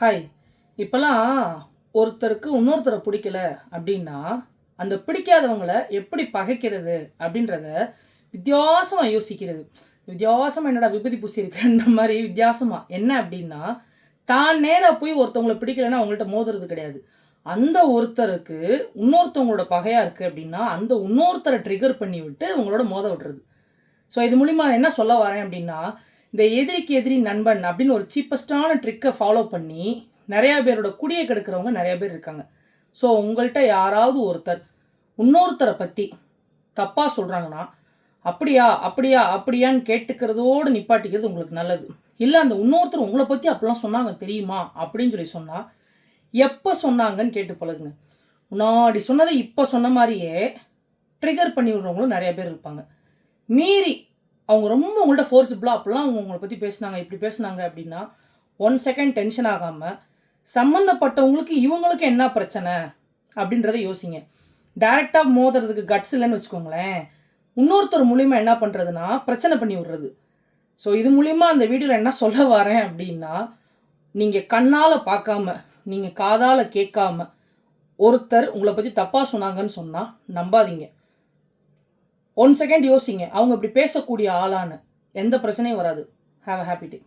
Hi. இப்போலாம் ஒருத்தருக்கு இன்னொருத்தரை பிடிக்கல அப்படின்னா, அந்த பிடிக்காதவங்கள எப்படி பகைக்கிறது அப்படின்றத வித்தியாசமா யோசிக்கிறது. வித்தியாசமா என்னடா விபூதி பூசியிருக்கன்ற மாரி வித்தியாசமா. என்ன அப்படின்னா, தான் நேரா போய் ஒருத்தவங்கள பிடிக்கலன்னா அவங்கள்ட்ட மோதுறது கிடையாது. அந்த ஒருத்தருக்கு இன்னொருத்தவங்களோட பகையா இருக்கு அப்படின்னா, அந்த இன்னொருத்தர ட்ரிகர் பண்ணி விட்டு அவங்களோட மோத விடுறது. ஸோ இது மூலியமா என்ன சொல்ல வரேன் அப்படின்னா, இந்த எதிரிக்கு எதிரி நண்பன் அப்படின்னு ஒரு சீப்பஸ்ட்டான ட்ரிக்கை ஃபாலோ பண்ணி நிறையா பேரோட குடியை கெடுக்கிறவங்க நிறையா பேர் இருக்காங்க. ஸோ உங்கள்கிட்ட யாராவது ஒருத்தர் இன்னொருத்தரை பற்றி தப்பாக சொல்கிறாங்கன்னா, அப்படியா அப்படியா அப்படியான்னு கேட்டுக்கிறதோடு நிப்பாட்டிக்கிறது உங்களுக்கு நல்லது. இல்லை அந்த இன்னொருத்தர் உங்களை பற்றி அப்படிலாம் சொன்னாங்க தெரியுமா அப்படின்னு சொல்லி சொன்னால், எப்போ சொன்னாங்கன்னு கேட்டு பழகுங்க. முன்னாடி சொன்னதை இப்போ சொன்ன மாதிரியே ட்ரிகர் பண்ணி விடுறவங்களும் நிறைய பேர் இருப்பாங்க. மீறி அவங்க ரொம்ப உங்கள்கிட்ட ஃபோர்ஸிபிளாக அப்படிலாம் அவங்க உங்களை பற்றி பேசுனாங்க இப்படி பேசுனாங்க அப்படின்னா 1 செகண்ட் டென்ஷன் ஆகாமல் சம்மந்தப்பட்டவங்களுக்கு இவங்களுக்கு என்ன பிரச்சனை அப்படின்றத யோசிங்க. டைரெக்டாக மோதுறதுக்கு கட்ஸ் இல்லைன்னு வச்சுக்கோங்களேன், இன்னொருத்தர் மூலிமா என்ன பண்ணுறதுன்னா பிரச்சனை பண்ணி விடுறது. ஸோ இது மூலிமா அந்த வீடியோவில் என்ன சொல்ல வரேன் அப்படின்னா, நீங்கள் கண்ணால் பார்க்காம நீங்கள் காதால் கேட்காம ஒருத்தர் உங்களை பற்றி தப்பாக சொன்னாங்கன்னு சொன்னால் நம்பாதீங்க. 1 செகண்ட் யோசிங்க, அவங்க இப்படி பேசக்கூடிய ஆளான எந்த பிரச்சனையும் வராது. Have a happy day.